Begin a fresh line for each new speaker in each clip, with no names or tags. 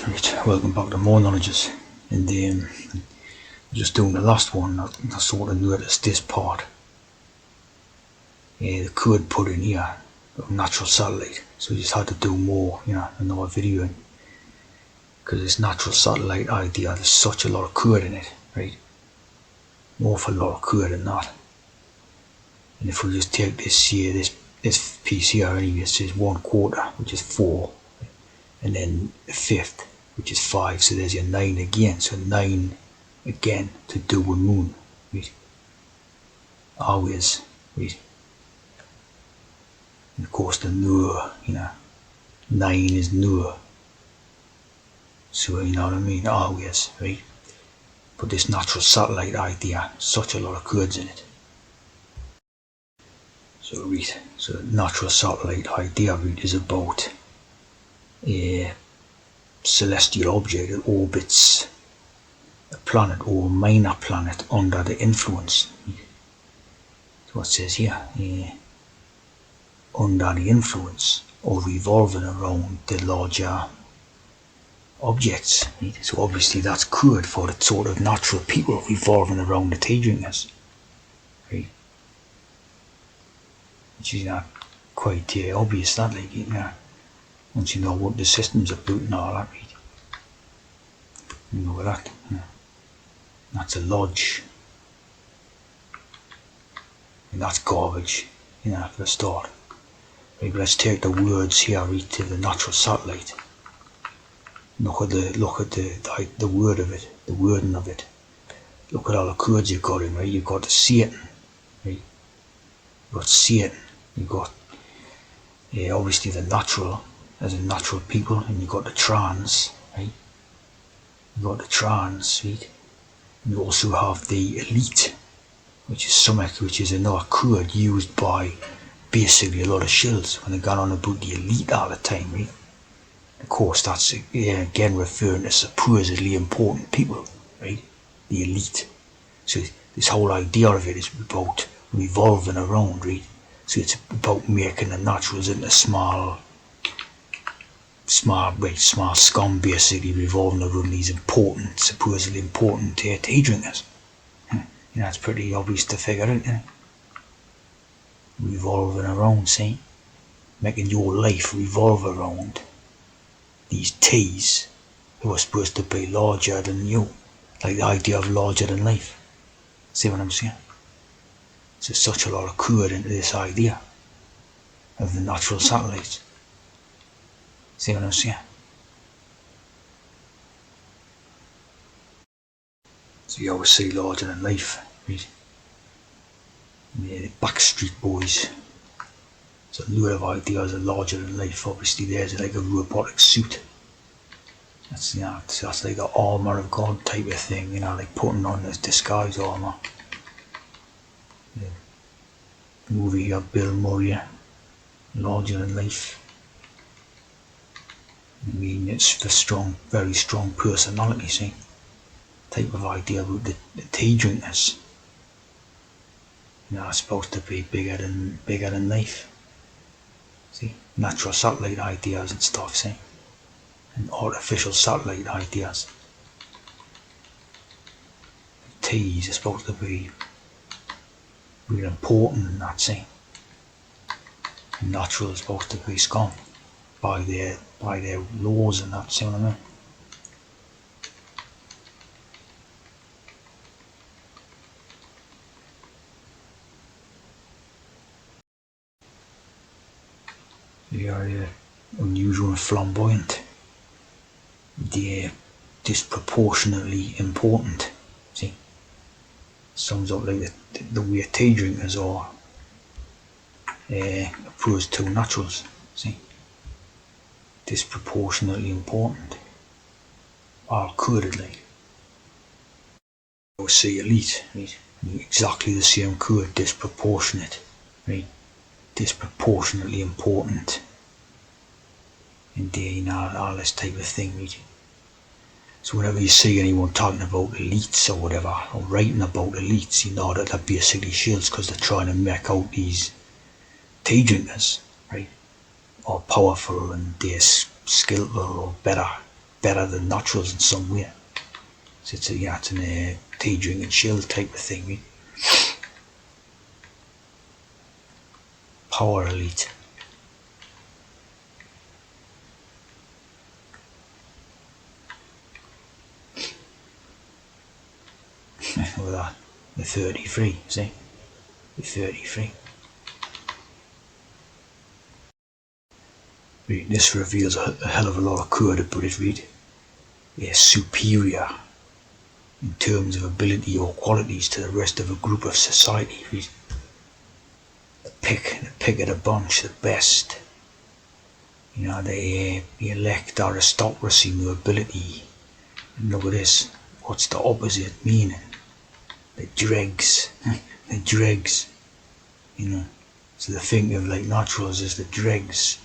Right, welcome back to more knowledges. And just doing the last one, I sort of noticed this part. The code put in here of natural satellite, so we just had to do more, another video. Because this natural satellite idea, there's such a lot of code in it, right? An awful lot of code in that. And if we just take this here, this piece here, anyway, it says 1/4, which is 4, and then a fifth, which is 5, so there's your 9 again, so 9 again to do with moon, right? Always, right? And of course the nur, 9 is nur, so you know what I mean, always, right? But this natural satellite idea, such a lot of codes in it. So right, so natural satellite idea is about a celestial object that orbits a planet or minor planet under the influence. So it says here, under the influence or revolving around the larger objects. Right? So obviously that's code for the sort of natural people revolving around the tea drinkers. Right? Which is not quite obvious, that, like, once you know what the systems are about and all that, right? You know that. That's a lodge. And that's garbage, for a start. Right, let's take the words here, right, to the natural satellite. Look at the word of it, the wording of it. Look at all the codes you've got in, right? You've got the Satan, right? You've got Satan. You've got obviously the natural, as in natural people, and you've got the trans, right? You've got the trans, right? You also have the elite, which is something which is another code used by basically a lot of shills when they got on about the elite all the time, right? Of course, that's again referring to supposedly important people, right? The elite. So this whole idea of it is about revolving around, right? So it's about making the naturals into small scum, basically revolving around these important, supposedly important tea drinkers. It's pretty obvious to figure out, revolving around, see? Making your life revolve around these teas who are supposed to be larger than you. Like the idea of larger than life. See what I'm saying? So there's such a lot of code into this idea of the natural satellites. See what I'm saying? So you always see larger than life, right? The Backstreet Boys. So a lot of ideas are larger than life. Obviously there's like a robotic suit. That's like the armour of God type of thing, like putting on this disguise armour. The movie of Bill Murray, larger than life. I mean, it's the strong, very strong personality, see? Type of idea about the tea drinkers. It's supposed to be bigger than life. See? Natural satellite ideas and stuff, see? And artificial satellite ideas. Teas are supposed to be real important in that, see? And natural is supposed to be scum by their laws and that, see what I mean? They are unusual and flamboyant. They're disproportionately important. See? Sums up like the way tea drinkers are opposed to naturals. See? Disproportionately important. All coded like. Or say elite, right? Exactly the same code, disproportionate, right? Disproportionately important. And all this type of thing, right? So whenever you see anyone talking about elites or whatever, or writing about elites, you know that they're basically shills because they're trying to make out these tea drinkers, right? Or powerful and they're skillful or better better than naturals in some way. So it's a tea drinking chill type of thing. Right? Power elite. With that, the 33, see? The 33. Read, this reveals a hell of a lot of code about it, read. They're superior in terms of ability or qualities to the rest of a group of society, read. The pick of the bunch, the best. The elect aristocracy, nobility. And look at this. What's the opposite meaning? The dregs. The dregs. So the thing of like naturals is the dregs.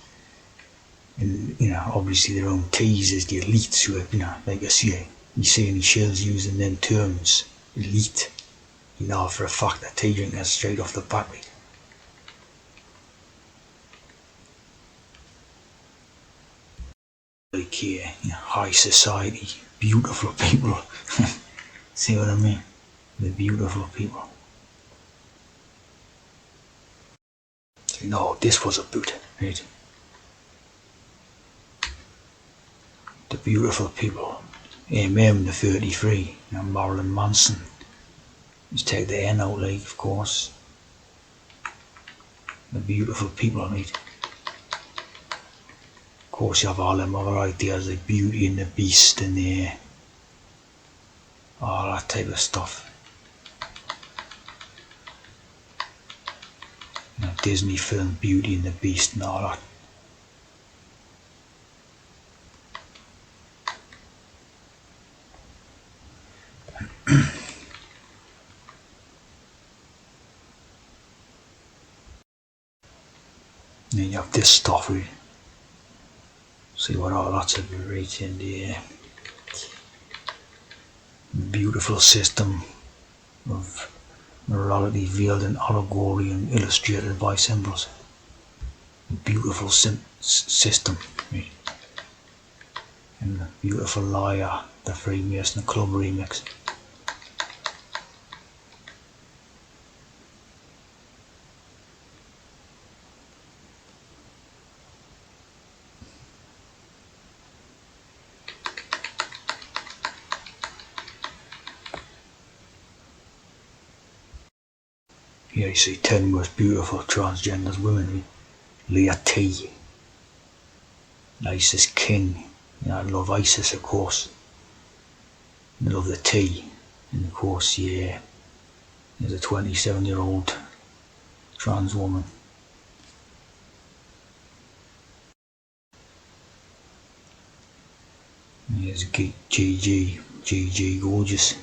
And obviously their own teas is the elites who are, like I say, you see any shells using them terms, elite. For a fact that tea drinkers straight off the bat. Like high society, beautiful people. See what I mean? The beautiful people. No, this was a boot, right? The beautiful people. MM the 33, Marilyn Manson. Just take the N out, like, of course. The beautiful people, right? Of course, you have all them other ideas like Beauty and the Beast and all that type of stuff. Disney film Beauty and the Beast and all that. Then you have this stuff, really. See what all that's about, right? In the beautiful system of morality veiled in allegory and illustrated by symbols. Beautiful system, right? And the beautiful liar, the Freemason Club remix. Here you see 10 most beautiful transgender women. Leah T. Isis King. I love Isis, of course. I love the T. And of course, there's a 27-year-old trans woman. Here's GG gorgeous.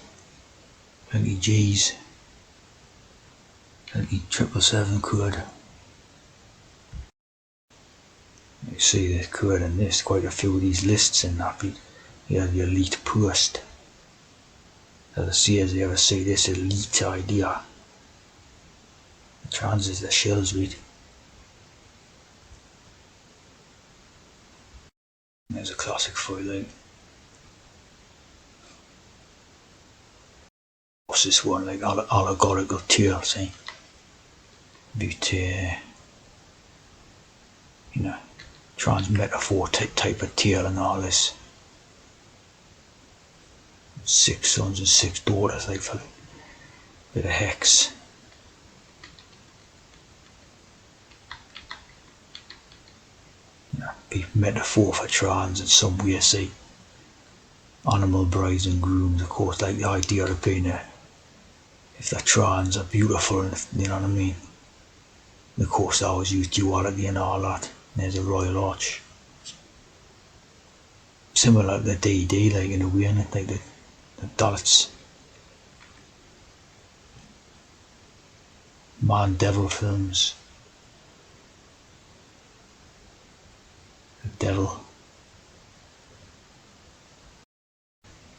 Plenty G's. Plenty 777 code. You see the code in this, quite a few of these lists in that. You have the elite post. As I see, as they ever say this elite idea. The trans is the shells read. There's a classic foiling. What's this one, like allegorical tear, see? But, trans metaphor type of tear and all this. 6 sons and 6 daughters, like for a bit of hex. Metaphor for trans in some way, see? Animal brides and grooms, of course, like the idea of being if the trans are beautiful, and you know what I mean. And of course, I always use duality and all that. And there's a Royal Arch. Similar to the D&D, like in a way, like the dots. Man Devil films. The devil.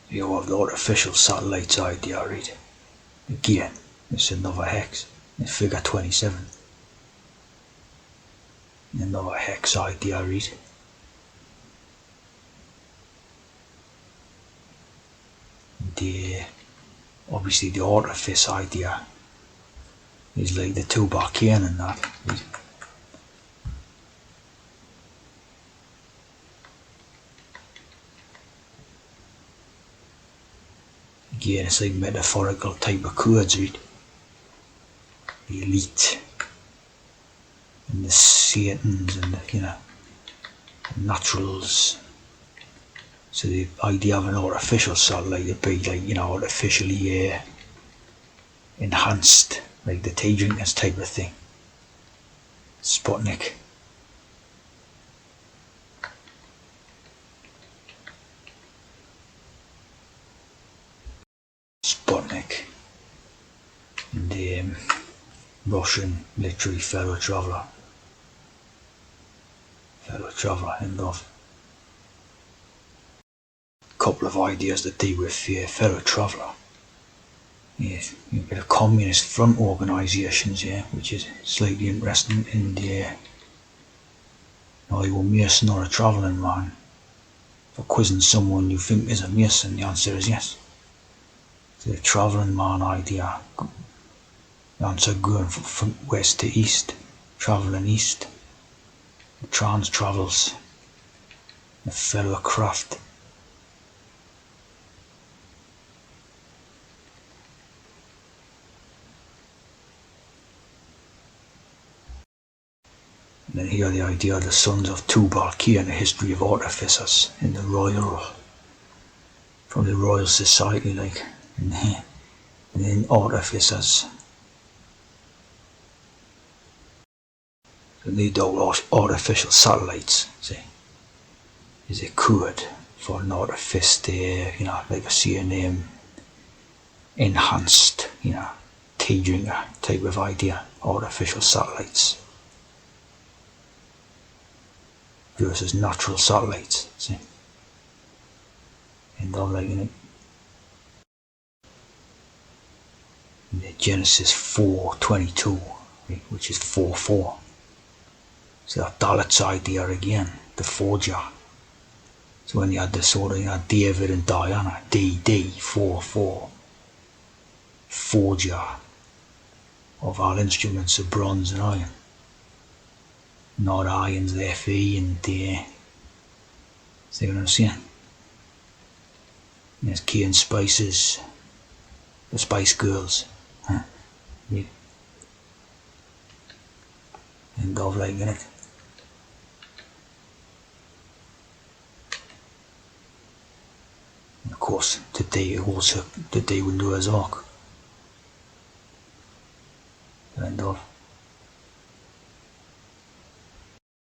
You have the artificial satellites idea, right? Again, it's another hex. It's figure 27. Another hex idea, right? obviously the artifice idea is like the Tubal Cain and that. Again, it's like metaphorical type of codes, right? The elite and the Satans and the naturals. So the idea of an artificial satellite would be like, artificially enhanced, like the tea drinkers type of thing. Sputnik. Sputnik. And the Russian military fellow traveller. End of. Couple of ideas that deal with fellow traveller. Yes, a bit of communist front organisations, which is slightly interesting. And are you a Mason or a travelling man? For quizzing someone you think is a Mason, the answer is yes. The travelling man idea. The answer going from west to east, travelling east. The trans travels. The fellow craft. And then here the idea of the sons of Tubal Cain, a history of artificers in the from the Royal Society, like, and then artificers. So they do artificial satellites, see, is a code for an artifice, like I see a name, enhanced, tea drinker type of idea, artificial satellites. Versus natural satellites, see? And I'm liking it. In the Genesis 4:22, which is 4:4. So that Dalet's idea again, the forger. So when you had this sort of, David and Diana, DD 4:4, forger of all instruments of bronze and iron. Not iron's FE and see what I'm saying? There's Key and Spices, the Spice Girls. Huh? Yeah. And Dove liking it. And of course, today also the day with Noah's Ark. And Dove.